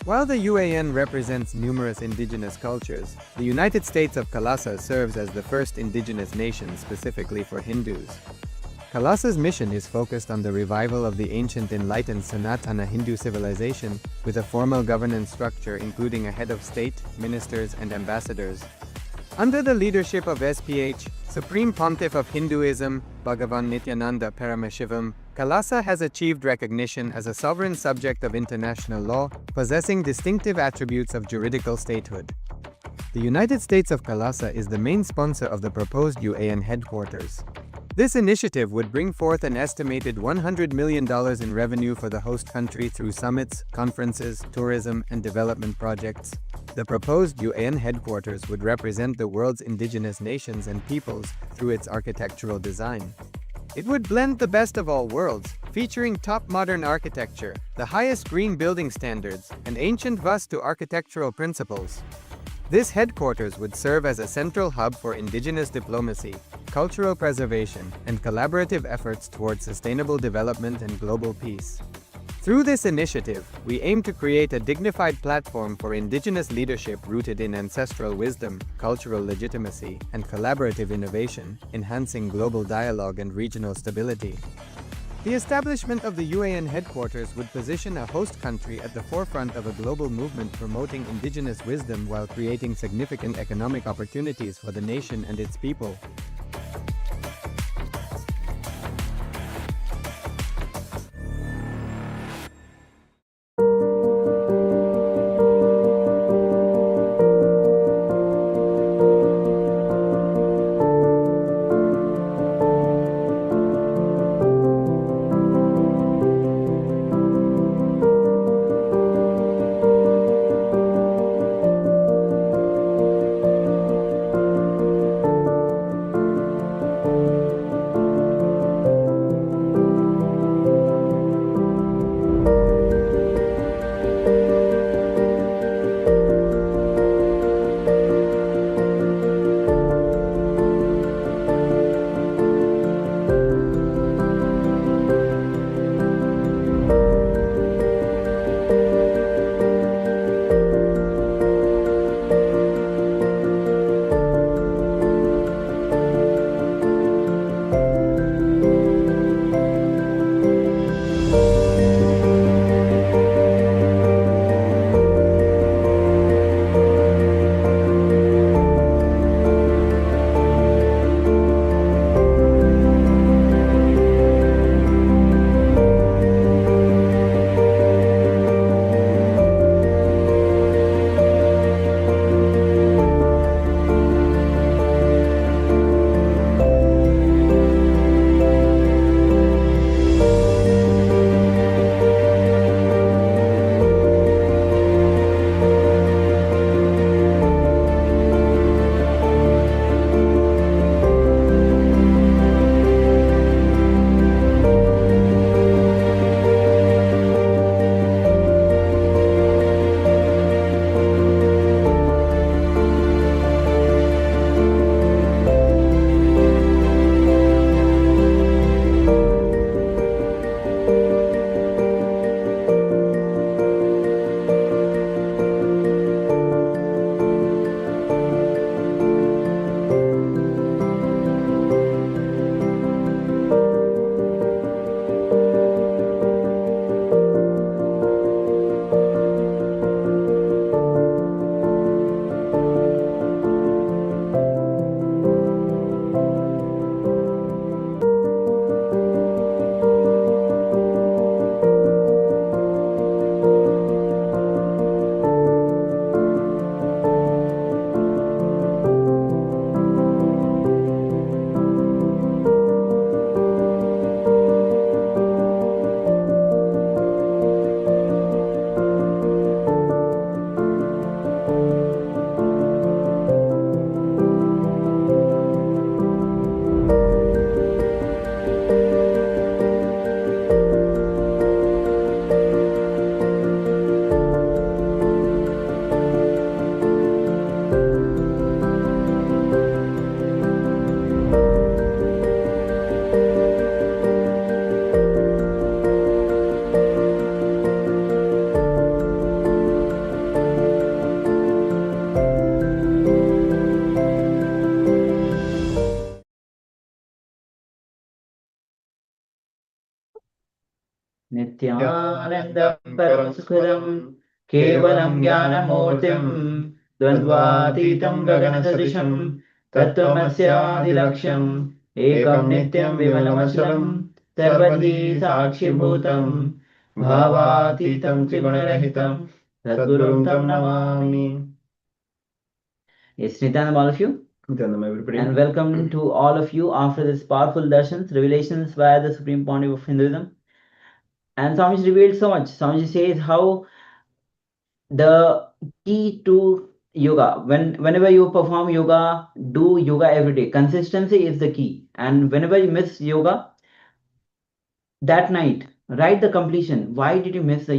While the UAN represents numerous indigenous cultures, the United States of KAILASA serves as the first indigenous nation specifically for Hindus. KAILASA's mission is focused on the revival of the ancient enlightened Sanatana Hindu civilization, with a formal governance structure including a head of state, ministers, and ambassadors. Under the leadership of SPH, Supreme Pontiff of Hinduism, Bhagavan Nithyananda Paramashivoham, KAILASA has achieved recognition as a sovereign subject of international law, possessing distinctive attributes of juridical statehood. The United States of KAILASA is the main sponsor of the proposed UAN headquarters. This initiative would bring forth an estimated $100 million in revenue for the host country through summits, conferences, tourism, and development projects. The proposed UAN headquarters would represent the world's indigenous nations and peoples through its architectural design. It would blend the best of all worlds, featuring top modern architecture, the highest green building standards, and ancient Vastu architectural principles. This headquarters would serve as a central hub for indigenous diplomacy, cultural preservation, and collaborative efforts towards sustainable development and global peace. Through this initiative, we aim to create a dignified platform for indigenous leadership rooted in ancestral wisdom, cultural legitimacy, and collaborative innovation, enhancing global dialogue and regional stability. The establishment of the UAN headquarters would position a host country at the forefront of a global movement promoting indigenous wisdom while creating significant economic opportunities for the nation and its people. नित्यानन्दं परमसुखदं केवलं ज्ञानमूर्तिं द्वन्द्वातीतं गगनसदृशं तत्त्वमस्यादिलक्ष्यम् एकं नित्यं विमलमचलं सर्वधी साक्षिभूतं भावातीतं त्रिगुणरहितं सद्गुरुं तं Namami. Yes, Nityanam, all of you. Nityanam, everybody. And welcome to all of you after this powerful darshans, revelations via the Supreme Pontiff of Hinduism. And Swamiji revealed so much. Swamiji says how the key to yoga, whenever you perform yoga, do yoga every day. Consistency is the key. And whenever you miss yoga, that night, write the completion. Why did you miss the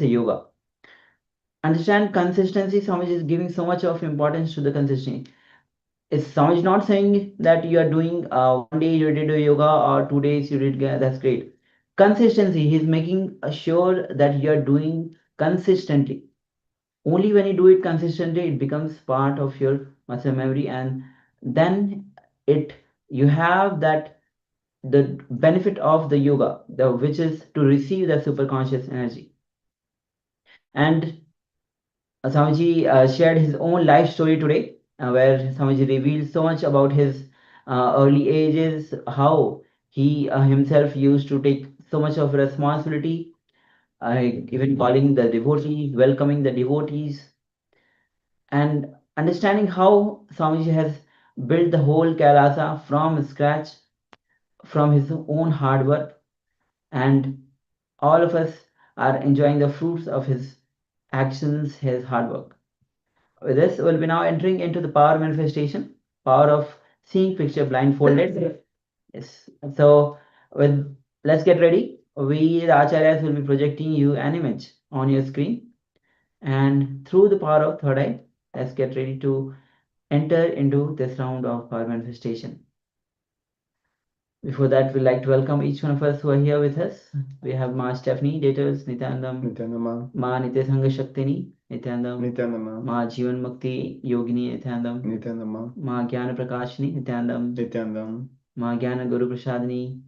yoga? Understand consistency. Swamiji is giving so much of importance to the consistency. Is Swamiji not saying that you are doing one day you did a yoga or 2 days you did, that's great. Consistency, he's making sure that you are doing consistently. Only when you do it consistently, it becomes part of your muscle memory, and then it you have that the benefit of the yoga, the which is to receive the super conscious energy. And Swamiji shared his own life story today, where Swamiji revealed so much about his early ages, how he himself used to take so much of responsibility, even calling the devotees, welcoming the devotees, and understanding how Swamiji has built the whole Kailasa from scratch, from his own hard work, and all of us are enjoying the fruits of his actions, his hard work. With this, we'll be now entering into the power manifestation, power of seeing picture blindfolded. Yes. So, with let's get ready. We, the Acharyas, will be projecting you an image on your screen, and through the power of third eye, let's get ready to enter into this round of power manifestation. Before that, we'd like to welcome each one of us who are here with us. We have Ma Stephanie, Daters, Nithyananda, Ma Nityasanga Shaktini, Nithyananda, Ma Jivan Mukti Yogini, Nithyananda, Ma Jnana Prakashini, Nithyananda, Ma Jnana Guru Prasadini,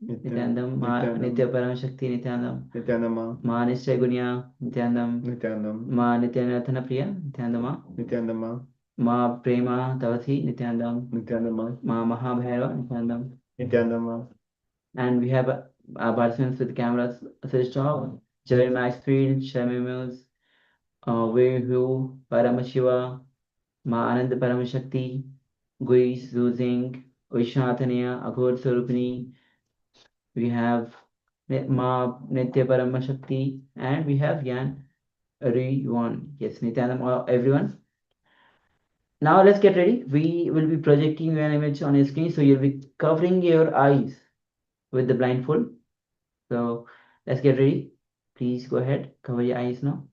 Nithyananda, Ma Nitya Paramashakti, Nithyananda, Ma Nishya Gunya, Nithyananda, Ma Nityanatana Priya, Nithyananda, Ma Prema Tavasi, Nithyananda, Ma Mahabhairava, Nithyananda. And we have participants with cameras switched off. Jerry Maxfield, Shami Mills, Wei Hu, Paramashiva, Ma Ananda Paramashakti, Gui Zuzing, Vishnathanaya, Aghor Sarupini. We have Ma Nitya Paramashakti, and we have Yan Ri1. Yes, Nityanam, everyone. Now let's get ready. We will be projecting you an image on your screen, so you'll be covering your eyes with the blindfold. So let's get ready. Please go ahead, cover your eyes now.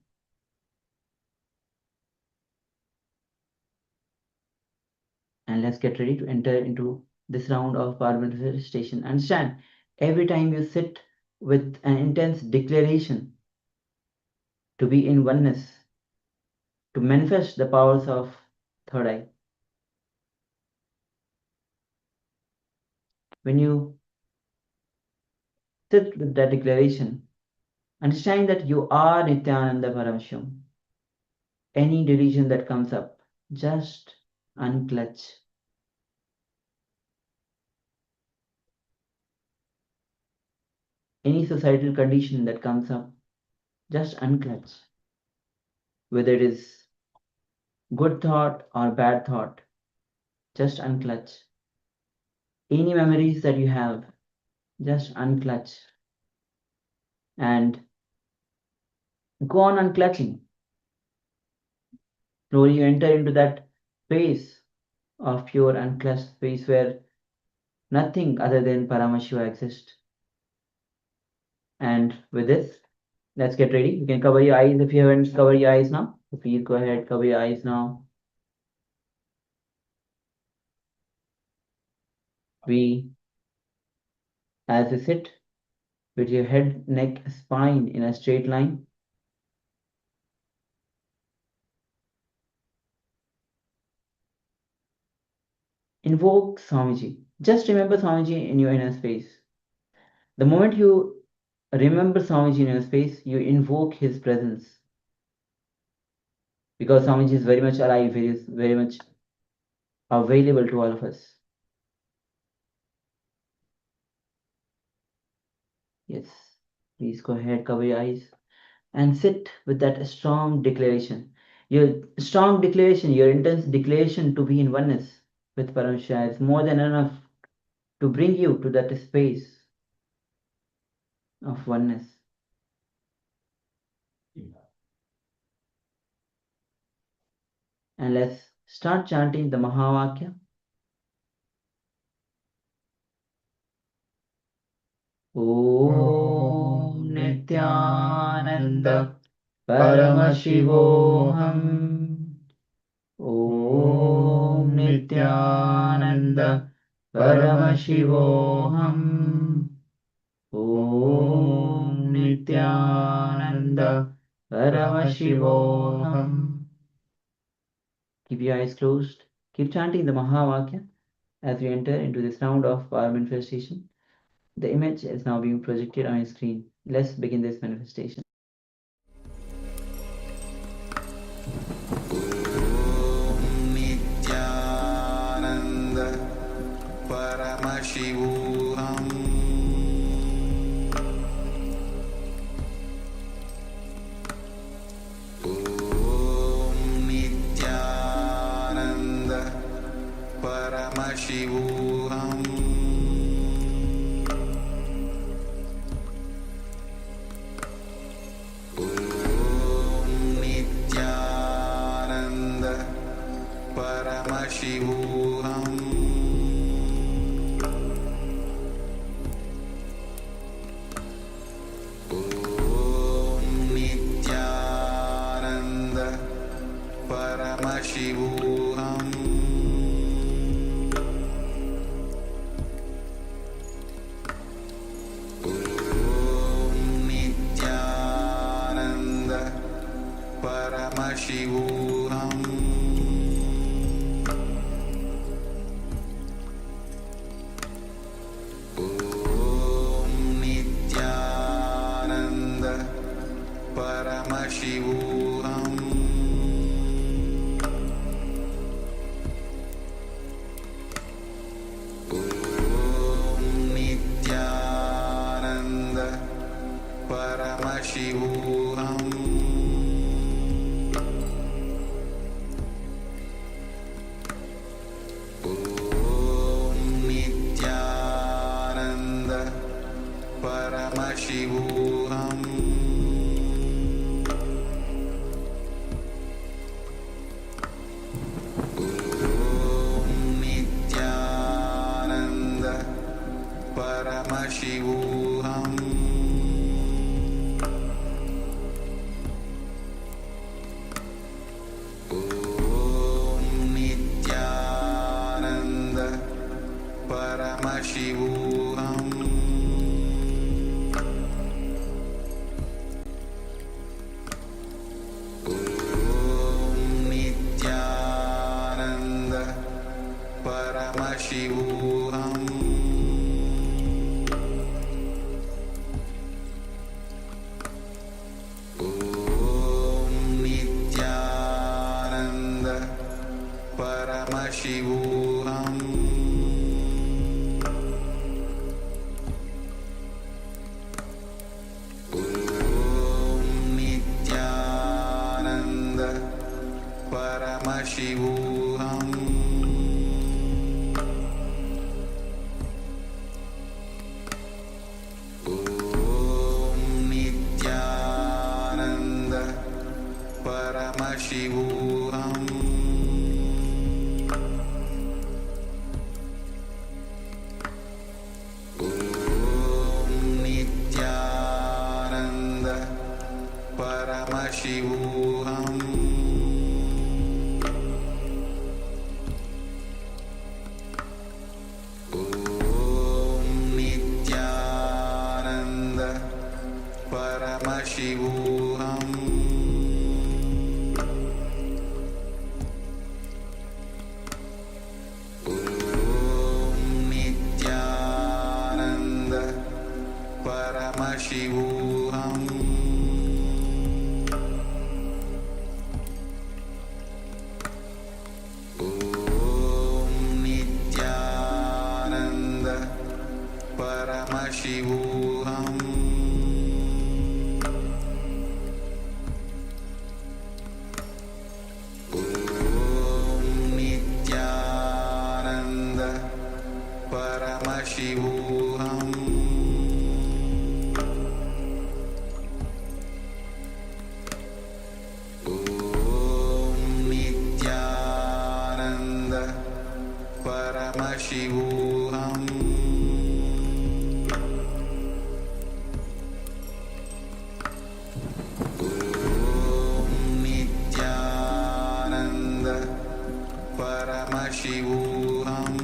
And let's get ready to enter into this round of power manifestation. Understand, every time you sit with an intense declaration to be in oneness, to manifest the powers of third eye. When you sit with that declaration, understanding that you are Nithyananda Paramashivham, any delusion that comes up, just unclutch. Any societal condition that comes up, just unclutch. Whether it is good thought or bad thought, just unclutch. Any memories that you have, just unclutch. And go on unclutching. Slowly you enter into that space of pure unclutched space where nothing other than Paramashiva exists. And with this, let's get ready. You can cover your eyes if you haven't covered your eyes now. So please go ahead, cover your eyes now. As you sit with your head, neck, spine in a straight line, invoke Swamiji. Just remember Swamiji in your inner space. The moment you remember Swamiji in your space, you invoke his presence. Because Swamiji is very much alive, he is very much available to all of us. Yes, please go ahead, cover your eyes and sit with that strong declaration. Your strong declaration, your intense declaration to be in oneness with Paramashivoham is more than enough to bring you to that space of oneness. And let's start chanting the Mahavakya. Om Nithyananda Paramashivoham. Om Nithyananda Paramashivoham. Om Nithyananda Paramashivoham. Keep your eyes closed. Keep chanting the Mahavakya as we enter into this round of power manifestation. The image is now being projected on your screen. Let's begin this manifestation. Om Nithyananda Paramashivoham. Om Nithyananda Paramashivoham. Paramashivoham. Om Nithyananda Paramashivoham. Om Nithyananda Paramashivoham. Paramashivoham. Om Nithyananda Paramashivoham. Om Nithyananda Paramashivoham. Paramashivoham. Om Nithyananda Paramashivoham. Om Nithyananda Paramashivoham. Paramashivoham. Om Nithyananda Paramashivoham. Om Nithyananda Paramashivoham. Paramashivoham. Om Nithyananda Paramashivoham. Om Nithyananda Paramashivoham. Paramashivoham. Om Nithyananda Paramashivoham.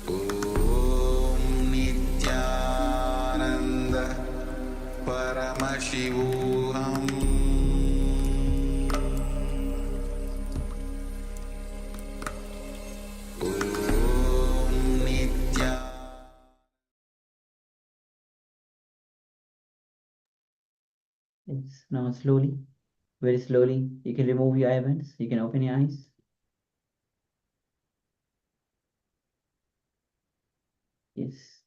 Om Nithyananda Paramashivoham. Om Nithya. Yes. Now slowly, very slowly, you can remove your eyelids. You can open your eyes. Yes.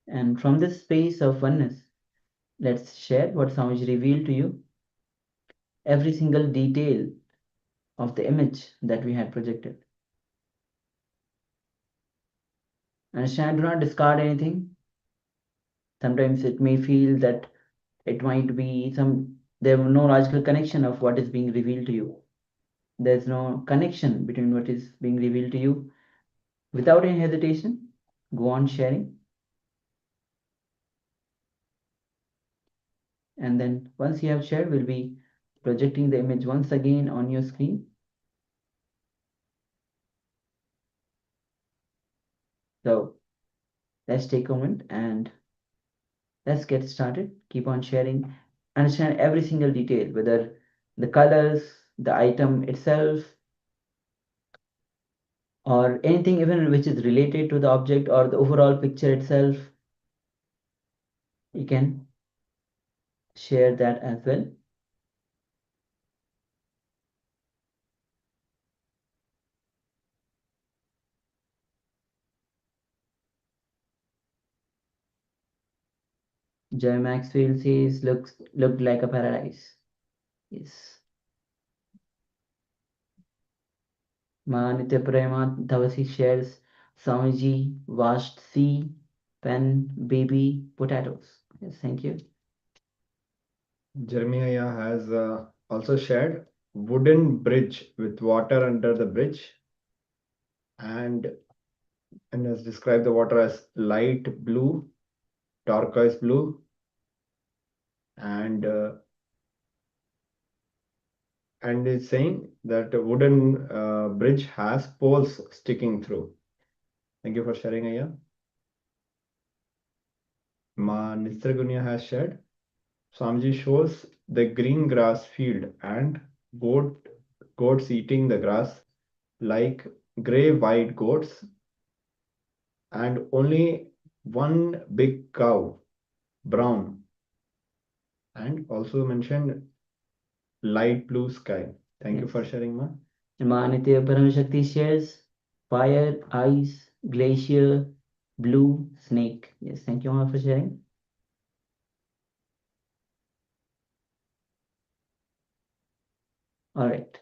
And from this space of oneness, let's share what Swamiji revealed to you. Every single detail of the image that we had projected. Understand, do not discard anything. Sometimes it may feel that it might be there was no logical connection of what is being revealed to you. There's no connection between what is being revealed to you. Without any hesitation, go on sharing. And then once you have shared, we'll be projecting the image once again on your screen. So let's take a moment and let's get started. Keep on sharing. Understand every single detail, whether the colors, the item itself, or anything even which is related to the object or the overall picture itself. You can share that as well. Joy Maxwell says looked like a paradise. Yes. Ma Nitya Prema Dhavasi shares Swamiji washed sea, pen, baby, potatoes. Yes, thank you. Jeremiah has also shared wooden bridge with water under the bridge and has described the water as light blue, turquoise blue, and is saying that a wooden bridge has poles sticking through. Thank you for sharing, Aya. Ma Nisragunya has shared Swamiji shows the green grass field and goats eating the grass like grey white goats, and only one big cow, brown, and also mentioned light blue sky. Thank you for sharing, Ma. Ma Nitya Paramashakti shares fire, ice, glacier, blue, snake. Yes, thank you, Ma, for sharing. All right,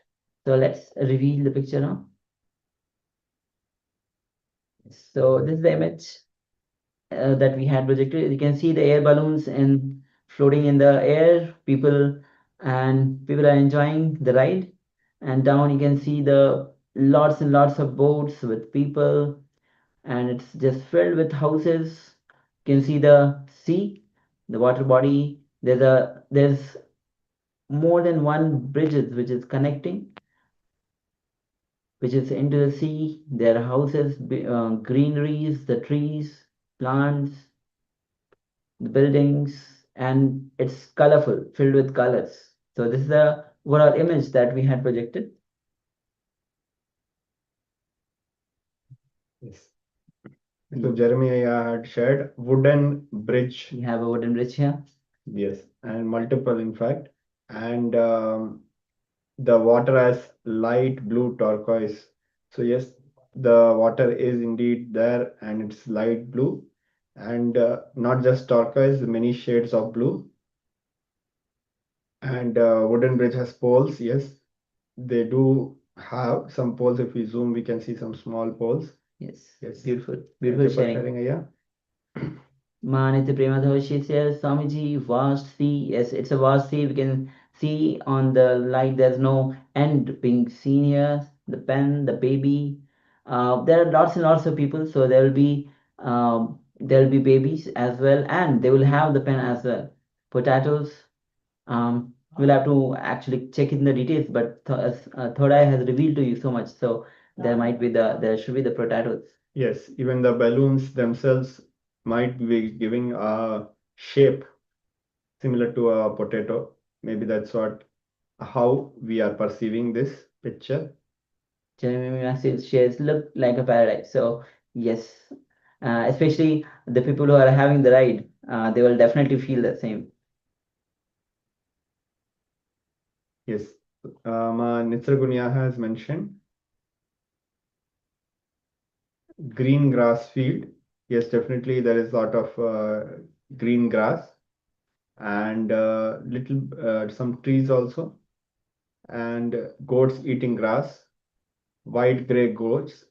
so let's reveal the picture now. So this is the image that we had projected. You can see the air balloons and floating in the air. People are enjoying the ride. And down you can see the lots and lots of boats with people, and it's just filled with houses. You can see the sea, the water body. There's more than one bridges which is connecting, which is into the sea. There are houses, greeneries, the trees, plants, the buildings, and it's colorful, filled with colors. So this is the overall image that we had projected. Yes. So Jeremiah had shared wooden bridge. We have a wooden bridge here. Yes, and multiple in fact, and the water has light blue turquoise. So yes, the water is indeed there and it's light blue, and not just turquoise, many shades of blue. And wooden bridge has poles. Yes, they do have some poles. If we zoom, we can see some small poles. Yes, Yes, beautiful, thank beautiful you for sharing. sharing, Aya. Manitya Premadhav, she says, Swamiji, vast sea. Yes, it's a vast sea. We can see on the light, there's no end being seen here. The pen, the baby. There are lots and lots of people, so there will be babies as well, and they will have the pen as well. Potatoes. We'll have to actually check in the details, but Third Eye has revealed to you so much, so there should be the potatoes. Yes, even the balloons themselves might be giving a shape similar to a potato. Maybe that's how we are perceiving this picture. Jeremy Massive shares look like a paradise. So yes, especially the people who are having the ride, they will definitely feel the same. Yes, Nitsargunya has mentioned green grass field. Yes, definitely there is a lot of green grass and little some trees also, and goats eating grass, white gray goats.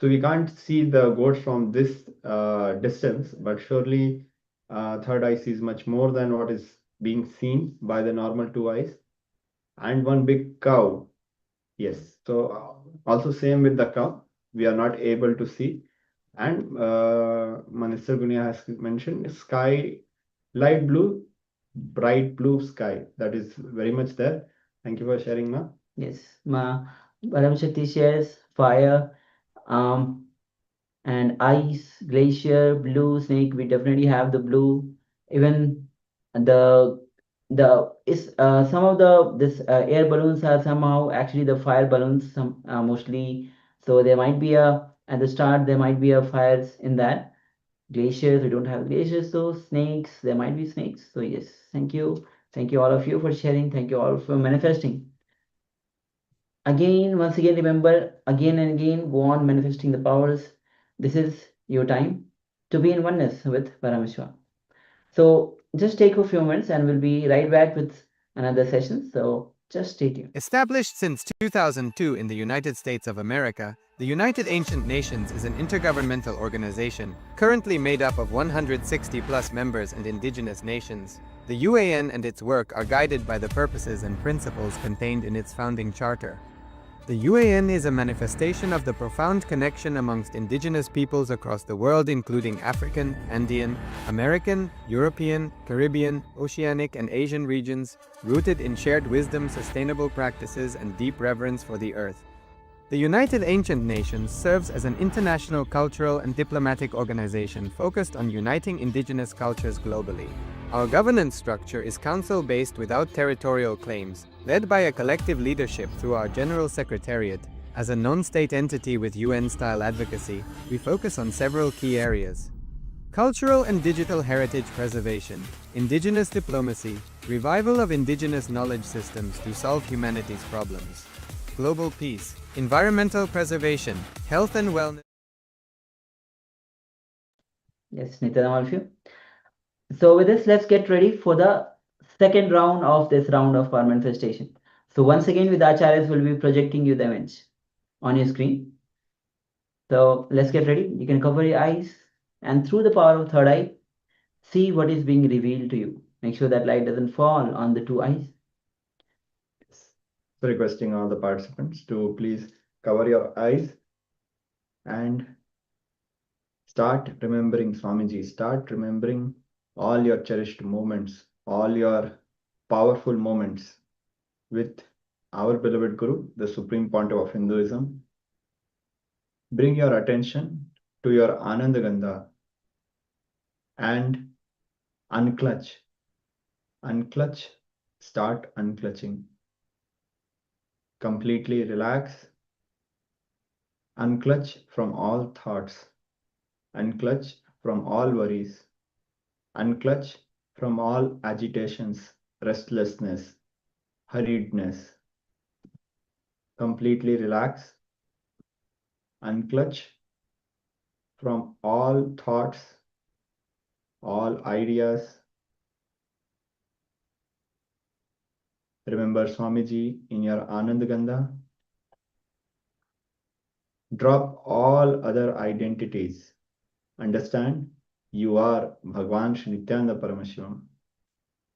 So we can't see the goats from this distance, but surely third eye sees much more than what is being seen by the normal two eyes. And one big cow. Yes. So also same with the cow, we are not able to see. And Minister Gunia has mentioned sky, light blue, bright blue sky. That is very much there. Thank you for sharing, Ma. Yes, Bharam Shakti shares fire, and ice, glacier, blue snake. We definitely have the blue. Even the is some of the this air balloons are somehow actually the fire balloons. Some mostly, so there might be a at the start there might be a fires in that. Glaciers, we don't have glaciers, so snakes, there might be snakes. So yes, thank you all of you for sharing. Thank you all for manifesting. Again, once again, remember, again and again, go on manifesting the powers. This is your time to be in oneness with Parameshwar. So just take a few minutes and we'll be right back with another session. So just stay tuned. Established since 2002 in the United States of America, the United Ancient Nations is an intergovernmental organization currently made up of 160 plus members and indigenous nations. The UAN and its work are guided by the purposes and principles contained in its founding charter. The UAN is a manifestation of the profound connection amongst indigenous peoples across the world, including African, Andean, American, European, Caribbean, Oceanic, and Asian regions, rooted in shared wisdom, sustainable practices, and deep reverence for the earth. The United Ancient Nations serves as an international cultural and diplomatic organization focused on uniting indigenous cultures globally. Our governance structure is council-based without territorial claims, led by a collective leadership through our General Secretariat. As a non-state entity with UN-style advocacy, we focus on several key areas: cultural and digital heritage preservation, indigenous diplomacy, revival of indigenous knowledge systems to solve humanity's problems, global peace, environmental preservation, health and wellness. Yes, Nityananda, all of you. So with this, let's get ready for the second round of this round of our manifestation. So once again, with Acharyas, we'll be projecting you the image on your screen. So let's get ready. You can cover your eyes and through the power of third eye, see what is being revealed to you. Make sure that light doesn't fall on the two eyes. So requesting all the participants to please cover your eyes and start remembering Swamiji. Start remembering all your cherished moments, all your powerful moments with our beloved Guru, the Supreme Pontiff of Hinduism. Bring your attention to your Ananda Gandha and unclutch. Unclutch, start unclutching. Completely relax. Unclutch from all thoughts. Unclutch from all worries. Unclutch from all agitations, restlessness, hurriedness. Completely relax. Unclutch from all thoughts, all ideas. Remember Swamiji in your Ananda Gandha. Drop all other identities. Understand? You are Bhagwan Shri Nithyananda Paramashivoham.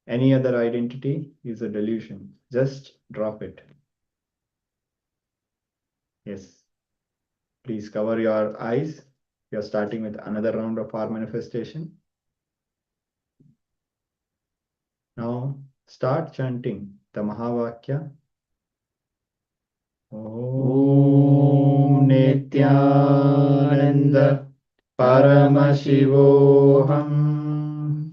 Any other identity is a delusion. Just drop it. Yes. Please cover your eyes. We are starting with another round of our manifestation. Now start chanting the Mahavakya. Om Nithyananda Paramashivoham.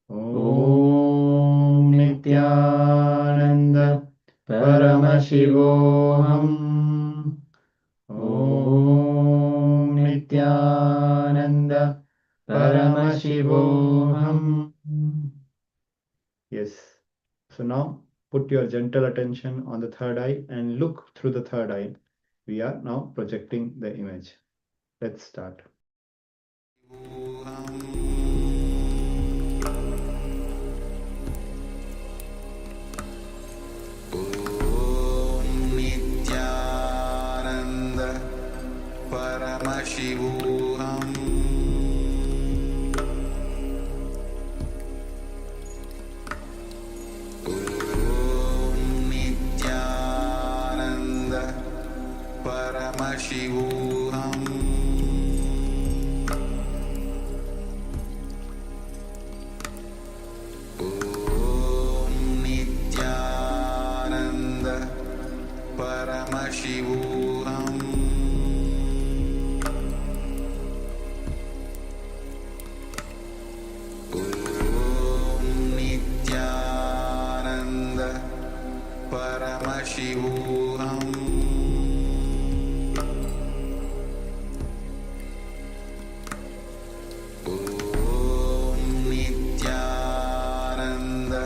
Om Nithyananda Paramashivoham. Om Nithyananda Paramashivoham. Yes. So now put your gentle attention on the third eye and look through the third eye. We are now projecting the image. Let's start. Nithyananda Paramashivoham. Nithyananda Paramashivoham. Nithyananda Paramashivoham. Nithyananda Paramashivoham. Nithyananda Paramashivoham. Nithyananda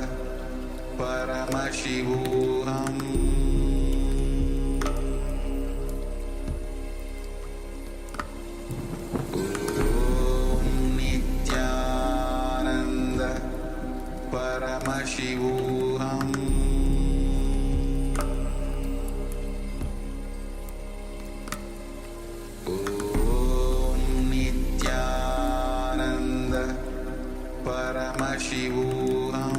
Paramashivoham. Nithyananda Paramashivoham. Nithyananda Paramashivoham.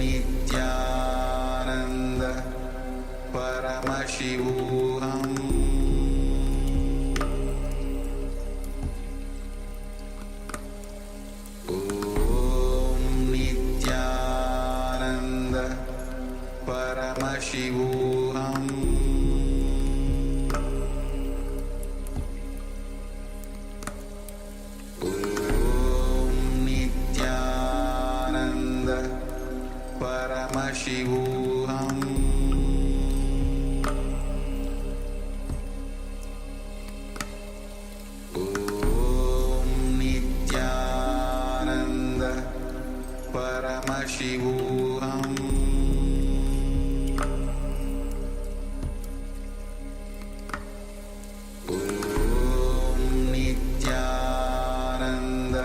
Nithyananda Paramashivoham. Nithyananda Paramashivoham. Nithyananda Paramashivoham. Nithyananda Paramashivoham. Nithyananda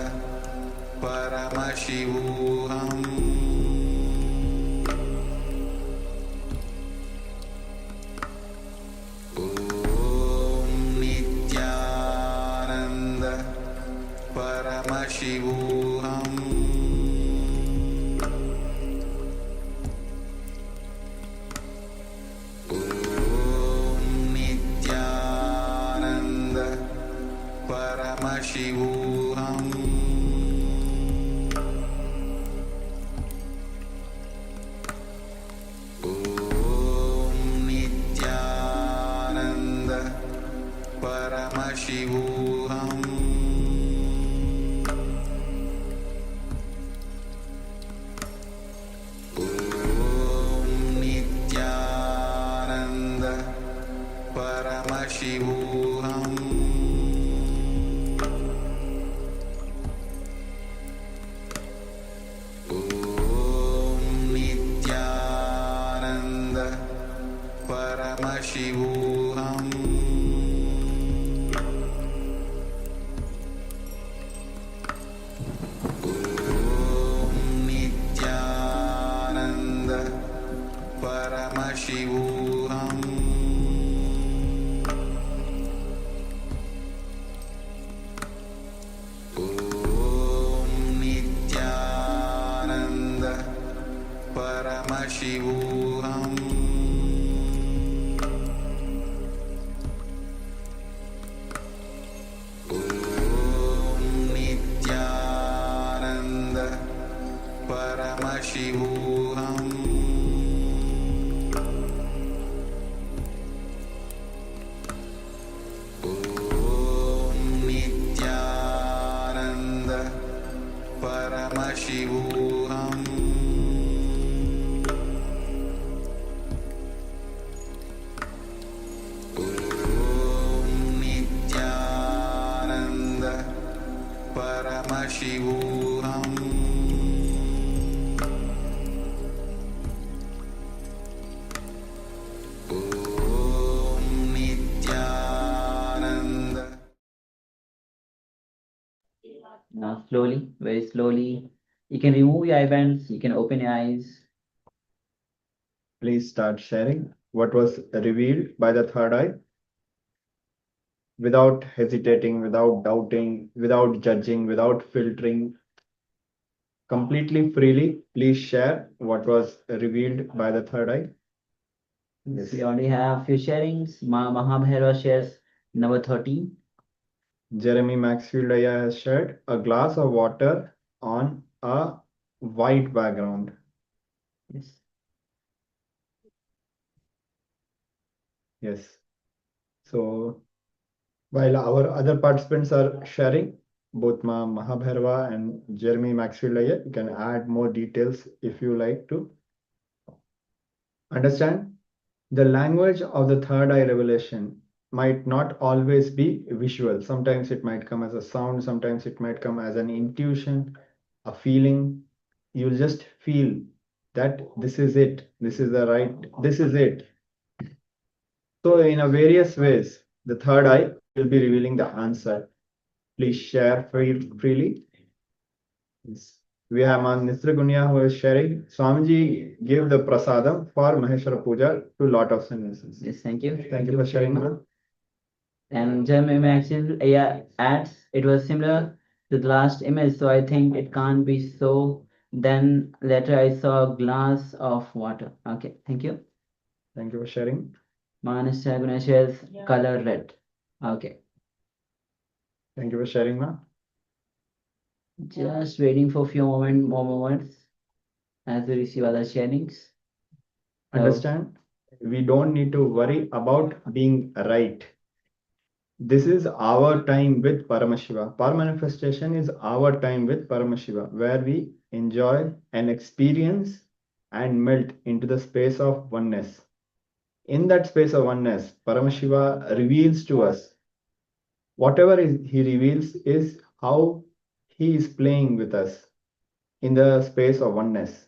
Paramashivoham. Nithyananda Paramashivoham. Nithyananda Paramashivoham. Nithyananda Paramashivoham. Nithyananda Paramashivoham. Nithyananda Paramashivoham. Om Nithyananda Paramashivoham. Om Nithyananda Paramashivoham. Om Nithyananda Paramashivoham. Om Nithyananda Paramashivoham. Om Nithyananda. Now slowly, very slowly. You can remove your eyebands, you can open your eyes. Please start sharing what was revealed by the third eye without hesitating, without doubting, without judging, without filtering. Completely freely, please share what was revealed by the third eye. Yes. We already have few sharings. Mahabhairava shares number 13. Jeremy Maxfield Aya has shared a glass of water on a white background. Yes. Yes. So while our other participants are sharing, both Mahabhairava and Jeremy Maxfield Aya, you can add more details if you like to. Understand? The language of the third eye revelation might not always be visual. Sometimes it might come as a sound, sometimes it might come as an intuition, a feeling. You'll just feel that this is it, this is the right, this is it. So in a various ways, the third eye will be revealing the answer. Please share freely. Yes. We have Nithyananda who is sharing. Swamiji gave the prasadam for Maheshwara Puja to lot of sannyasis. Yes, thank you. Thank you for sharing, ma'am. And Jeremy Maxfield adds, it was similar to the last image, so I think it can't be so. Then later I saw a glass of water. Okay, thank you. Thank you for sharing. Manisha Guna shares color red. Okay. Thank you for sharing, ma'am. Just waiting for a few more moments as we receive other sharings. Understand? We don't need to worry about being right. This is our time with Paramashiva. Power manifestation is our time with Paramashiva, where we enjoy and experience and melt into the space of oneness. In that space of oneness, Paramashiva reveals to us whatever he reveals is how he is playing with us in the space of oneness.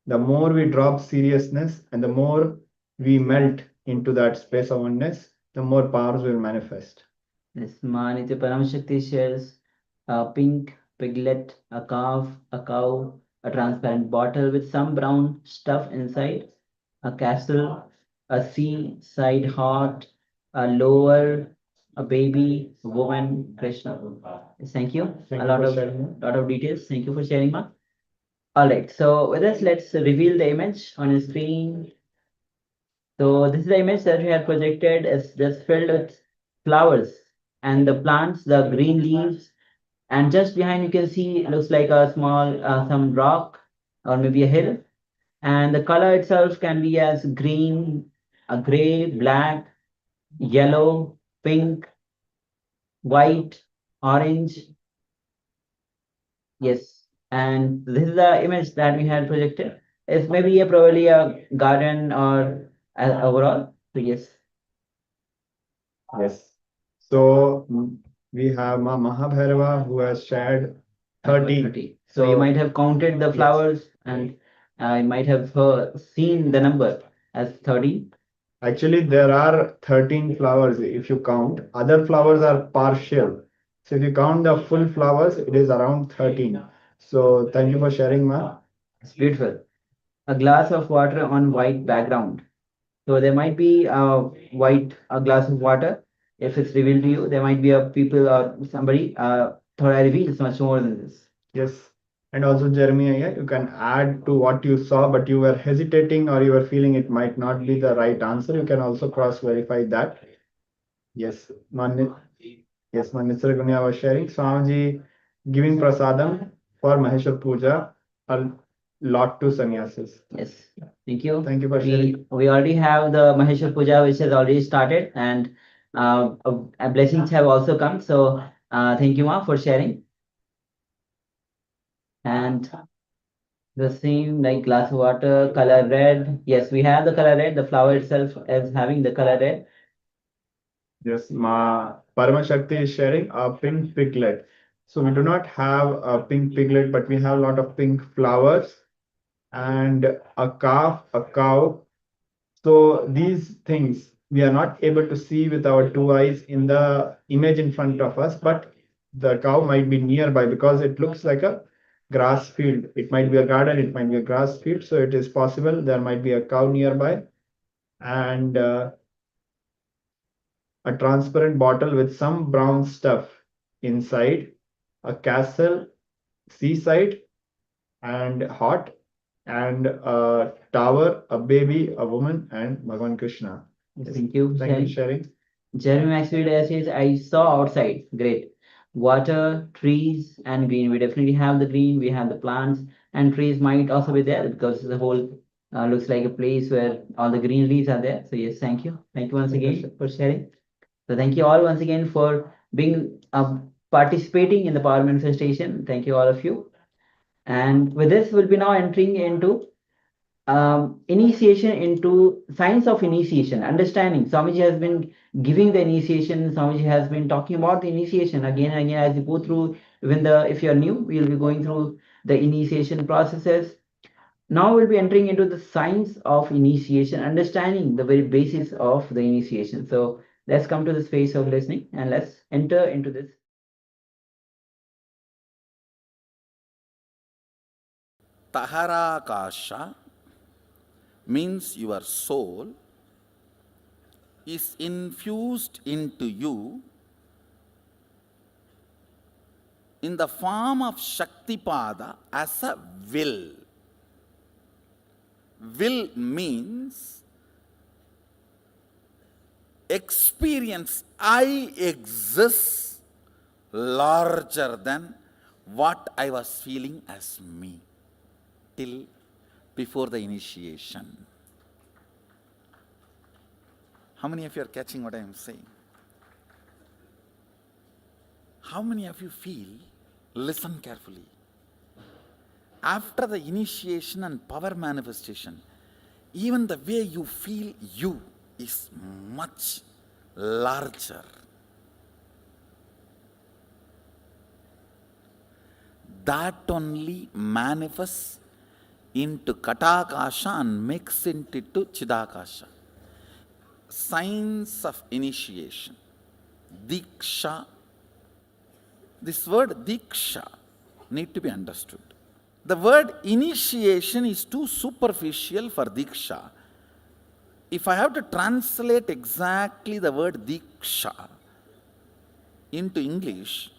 The more we drop seriousness and the more we melt into that space of oneness, the more powers will manifest. Yes, Manitya Paramashakti shares a pink piglet, a calf, a cow, a transparent bottle with some brown stuff inside, a castle, a seaside hut, a lower, a baby, a woman, Krishna. Yes, thank you. Thank a you lot for of sharing. lot of details. Thank you for sharing, Ma. All right. So with this, let's reveal the image on your screen. So this is the image that we have projected. It's just filled with flowers and the plants, the green leaves, and just behind you can see it looks like a small some rock or maybe a hill, and the color itself can be as green, a gray, black, yellow, pink, white, orange. Yes, and this is the image that we had projected. It's maybe probably a garden or overall. So yes. Yes. So we have Mahabhairava who has shared 30. So you might have counted the flowers and I might have seen the number as 30. Actually, there are 13 flowers if you count. Other flowers are partial. So if you count the full flowers, it is around 13. So thank you for sharing, Ma. It's beautiful. a glass of water on white background. So there might be a glass of water. If it's revealed to you, there might be a people or somebody. Thought I revealed much more than this. Yes. And also, Jeremiah, yeah, you can add to what you saw, but you were hesitating or you were feeling it might not be the right answer. You can also cross-verify that. Yes, yes, Manitra Gunya was sharing. Swamiji giving prasadam for Maheshwar Puja, a lot to sannyasis. Yes, thank you. Thank you for sharing. We already have the Maheshwar Puja, which has already started, and blessings have also come. So thank you, Ma, for sharing. And the same like glass of water, color red. Yes, we have the color red. The flower itself is having the color red. Yes, Ma Paramashakti is sharing a pink piglet. So we do not have a pink piglet, but we have a lot of pink flowers and a calf, a cow. So these things we are not able to see with our two eyes in the image in front of us, but the cow might be nearby because it looks like a grass field. It might be a garden, it might be a grass field. So it is possible there might be a cow nearby and a transparent bottle with some brown stuff inside, a castle, seaside, and hot, and a tower, a baby, a woman, and Bhagavan Krishna. Yes, thank you. Thank you for sharing. Jeremy Maxwell says, I saw outside. Great. Water, trees, and green. We definitely have the green, we have the plants, and trees might also be there because the whole looks like a place where all the green leaves are there. So, yes, thank you. Thank you once again for sharing. So, thank you all once again for being participating in the power manifestation. Thank you, all of you. And with this, we'll be now entering into initiation into science of initiation, understanding. Swamiji has been giving the initiation. Swamiji has been talking about the initiation again and again as you go through. Even if you're new, we'll be going through the initiation processes. Now we'll be entering into the science of initiation, understanding the very basis of the initiation. So let's come to the space of listening and let's enter into this. Taharakasha means your soul is infused into you in the form of Shaktipada as a will. Will means experience. I exist larger than what I was feeling as me till before the initiation. How many of you are catching what I am saying? How many of you feel? Listen carefully. After the initiation and power manifestation, even the way you feel you is much larger. That only manifests into Katakasha and mix into Chidakasha. Science of initiation. Dīkṣā. This word Dīkṣā need to be understood. The word initiation is too superficial for Dīkṣā. If I have to translate exactly the word Dīkṣā into English,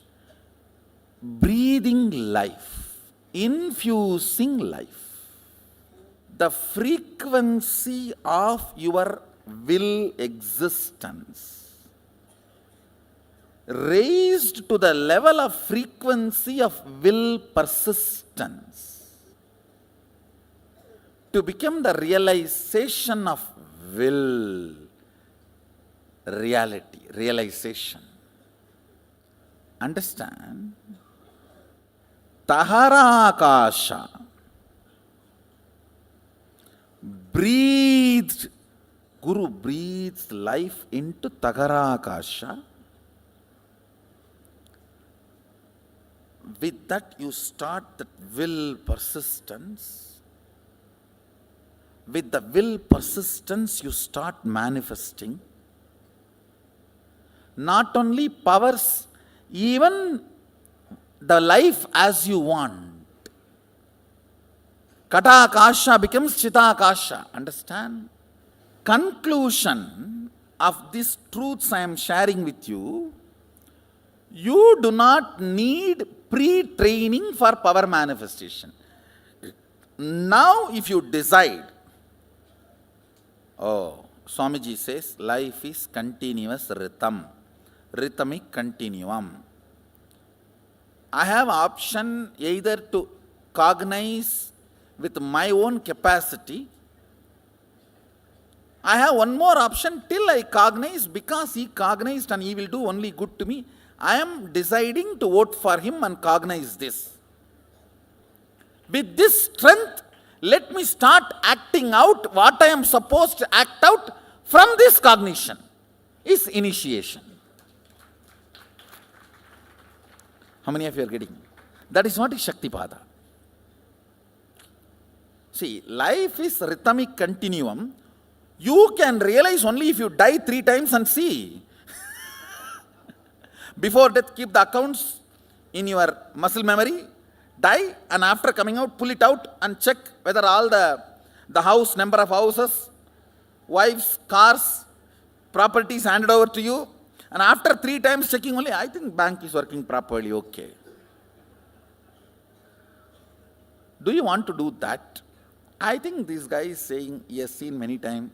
breathing life, infusing life. The frequency of your will existence raised to the level of frequency of will persistence to become the realization of will, reality, realization. Understand? Taharakasha, breathed, Guru breathes life into Taharakasha. With that you start that will persistence. With the will persistence you start manifesting. Not only powers, even the life as you want. Katakasha becomes Chitakasha. Understand? Conclusion of these truths I am sharing with you, you do not need pre-training for power manifestation. Now if you decide, Swamiji says, life is continuous rhythm, rhythmic continuum. I have option either to cognize with my own capacity. I have one more option till I cognize, because he cognized and he will do only good to me. I am deciding to vote for him and cognize this. With this strength, let me start acting out what I am supposed to act out from this cognition. Is initiation. How many of you are getting? That is what is Shaktipada. See, life is rhythmic continuum. You can realize only if you die 3 times and see. Before death, keep the accounts in your muscle memory. Die, and after coming out, pull it out and check whether all the house, number of houses, wives, cars, properties handed over to you. And after 3 times checking only, I think bank is working properly, okay. Do you want to do that? I think this guy is saying he has seen many times.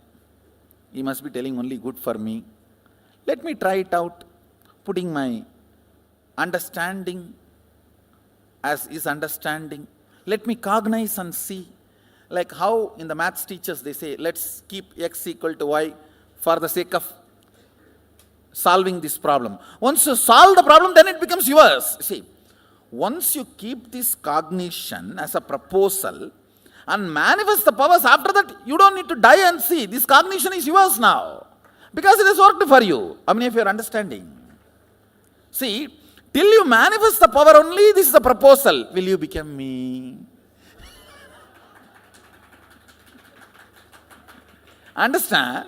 He must be telling only good for me. Let me try it out, putting my understanding as his understanding. Let me cognize and see. Like how in the maths teachers they say, let's keep x equal to y for the sake of solving this problem. Once you solve the problem, then it becomes yours. See, once you keep this cognition as a proposal and manifest the powers, after that you don't need to die and see. This cognition is yours now, because it has worked for you. How many of you are understanding? See, till you manifest the power only, this is the proposal. Will you become me? Understand?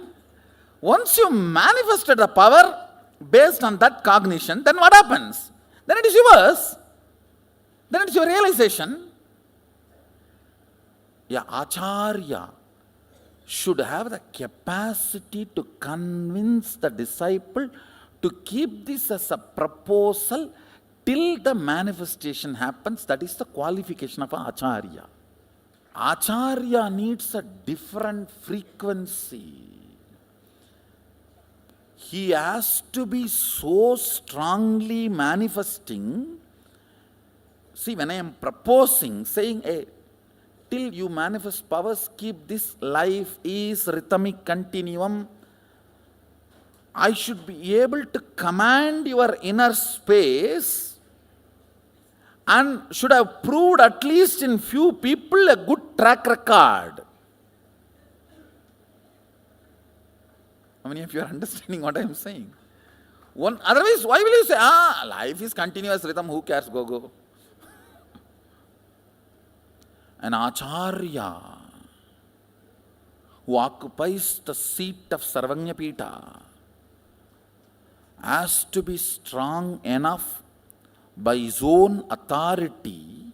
Once you manifested the power based on that cognition, then what happens? Then it is yours. Then it is your realization. Yeah, Acharya should have the capacity to convince the disciple to keep this as a proposal till the manifestation happens. That is the qualification of an Acharya. Acharya needs a different frequency. He has to be so strongly manifesting. See, when I am proposing, saying, hey, till you manifest powers, keep this life is rhythmic continuum. I should be able to command your inner space and should have proved at least in few people a good track record. How many of you are understanding what I am saying? Otherwise, why will you say, life is continuous rhythm, who cares, go. An Acharya who occupies the seat of Sarvanyapita has to be strong enough by his own authority.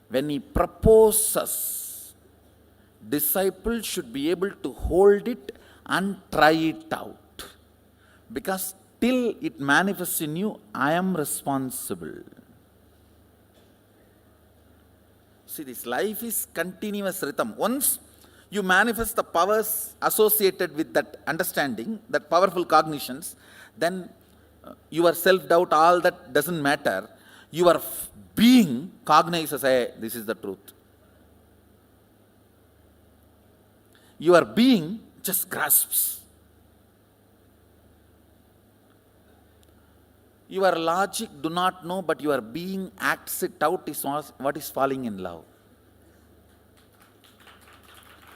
When he proposes, disciples should be able to hold it and try it out. Because till it manifests in you, I am responsible. See, this life is continuous rhythm. Once you manifest the powers associated with that understanding, that powerful cognitions, then your self-doubt, all that doesn't matter. Your being cognizes, hey, this is the truth. Your being just grasps. Your logic do not know, but your being acts it out, is what is falling in love.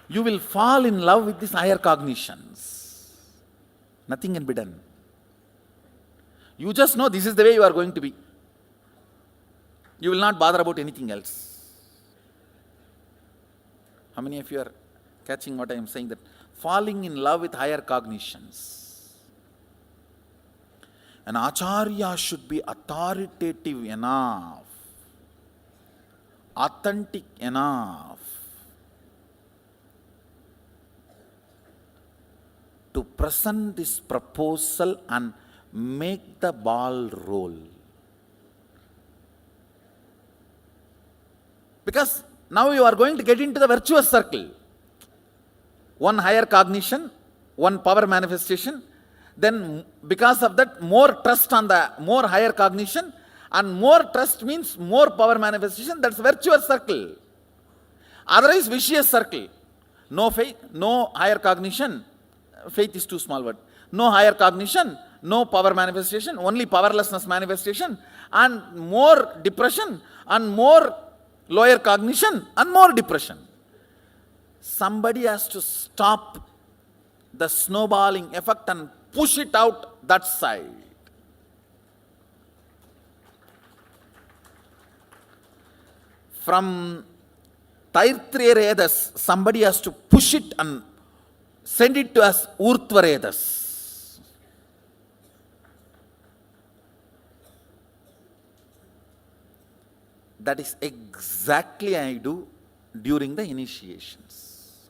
You will fall in love with these higher cognitions. Nothing can be done. You just know this is the way you are going to be. You will not bother about anything else. How many of you are catching what I am saying? That falling in love with higher cognitions. An Acharya should be authoritative enough, authentic enough to present this proposal and make the ball roll. Because now you are going to get into the virtuous circle. One higher cognition, one power manifestation, then because of that more trust on the more higher cognition, and more trust means more power manifestation. That's virtuous circle. Otherwise vicious circle. No faith, no higher cognition. Faith is too small word. No higher cognition, no power manifestation, only powerlessness manifestation, and more depression, and more lower cognition, and more depression. Somebody has to stop the snowballing effect and push it out that side. From Taitriyaredas, somebody has to push it and send it to us Urtvaredas. That is exactly I do during the initiations.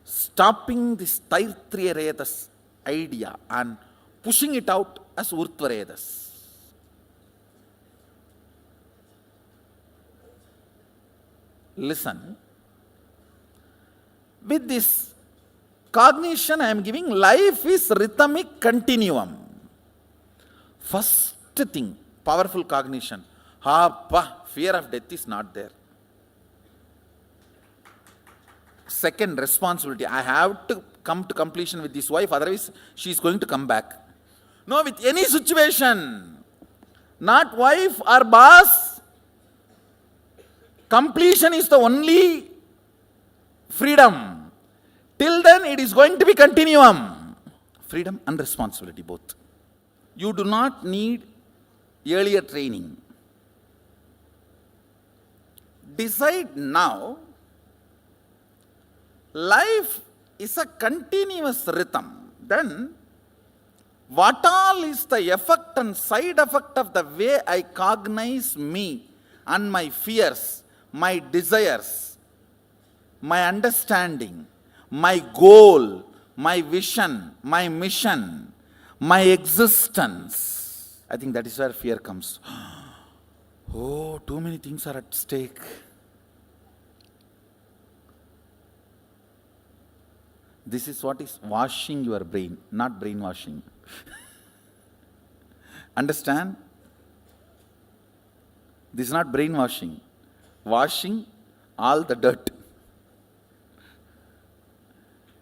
Stopping this Taitriyaredas idea and pushing it out as Urtvaredas. Listen. With this cognition I am giving, life is rhythmic continuum. First thing, powerful cognition. Fear of death is not there. Second, responsibility. I have to come to completion with this wife, otherwise she is going to come back. No, with any situation, not wife or boss, completion is the only freedom. Till then it is going to be continuum. Freedom and responsibility both. You do not need earlier training. Decide now, life is a continuous rhythm. Then, what all is the effect and side effect of the way I cognize me and my fears, my desires, my understanding, my goal, my vision, my mission, my existence. I think that is where fear comes. Oh, too many things are at stake. This is what is washing your brain, not brainwashing. Understand? This is not brainwashing. Washing all the dirt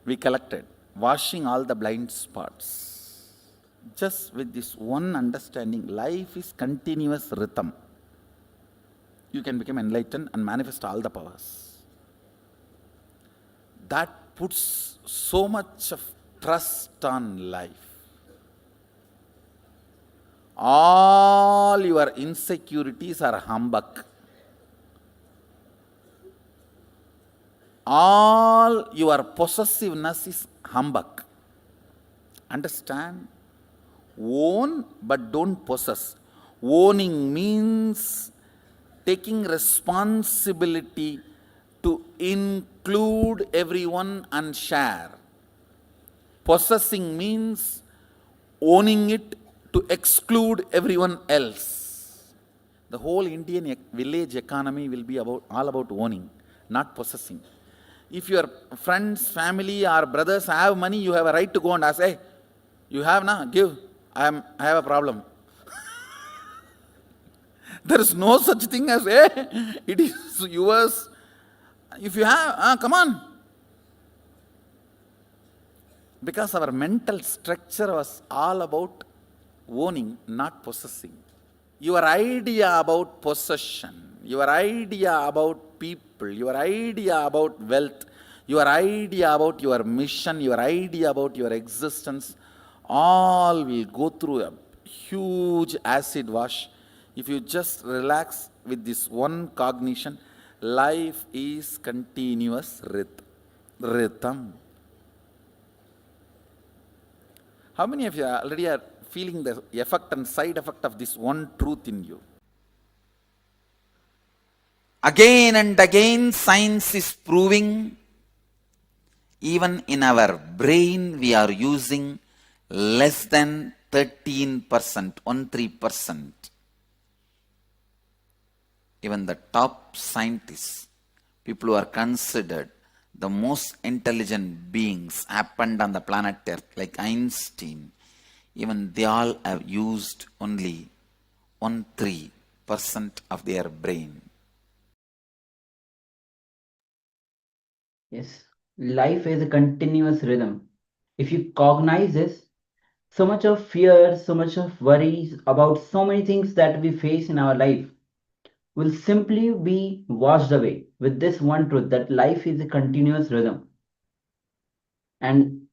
we collected. Washing all the blind spots. Just with this one understanding, life is continuous rhythm. You can become enlightened and manifest all the powers. That puts so much of trust on life. All your insecurities are humbug. All your possessiveness is humbug. Understand? Own but don't possess. Owning means taking responsibility to include everyone and share. Possessing means owning it to exclude everyone else. The whole Indian village economy will be all about owning, not possessing. If your friends, family or brothers have money, you have a right to go and ask, hey, you have na, give, I have a problem. There is no such thing as, hey, it is yours. If you have, come on. Because our mental structure was all about owning, not possessing. Your idea about possession, your idea about people, your idea about wealth, your idea about your mission, your idea about your existence, all will go through a huge acid wash. If you just relax with this one cognition, life is continuous rhythm. How many of you already are feeling the effect and side effect of this one truth in you? Again and again, science is proving Even in our brain, we are using less than 13%, 13%. Even the top scientists, people who are considered the most intelligent beings happened on the planet Earth, like Einstein, even they all have used only 13% of their brain. Yes, life is a continuous rhythm. If you cognize this, so much of fear, so much of worries about so many things that we face in our life will simply be washed away with this one truth that life is a continuous rhythm. And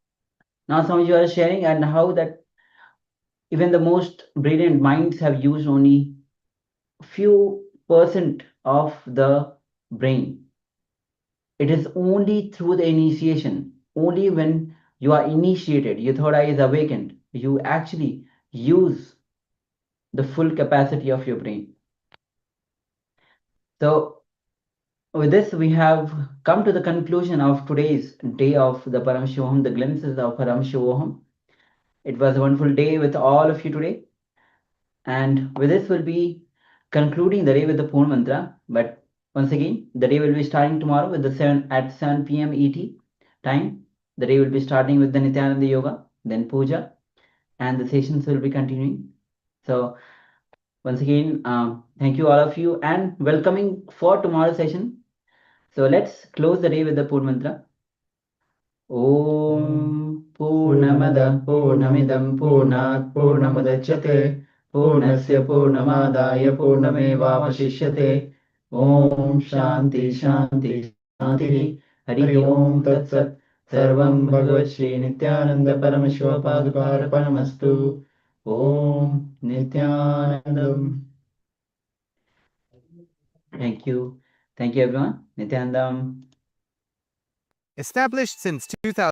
now some of you are sharing and how that even the most brilliant minds have used only few percent of the brain. It is only through the initiation, only when you are initiated, your third eye is awakened, you actually use the full capacity of your brain. So, with this, we have come to the conclusion of today's day of the Paramashivoham, the glimpses of Paramashivoham. It was a wonderful day with all of you today. And with this, we'll be concluding the day with the Purna Mantra. But once again, the day will be starting tomorrow with the 7 p.m. ET time. The day will be starting with the Nithyananda Yoga, then Puja, and the sessions will be continuing. So once again, thank you all of you and welcoming for tomorrow's session. So let's close the day with the Purna Mantra. Om Purnamada Purnamidam Purnat Purnamudachyate Purnasya Purnamadaya Purnamevavashishyate. Om Shanti Shanti Shanti. Hari Om Tat Sat. Sarvam Bhagavad Shri Nithyananda Paramashiva Padukarpanamastu. Om Nithyanandam. Thank you. Thank you everyone. Nithyanandam. Established since 2000.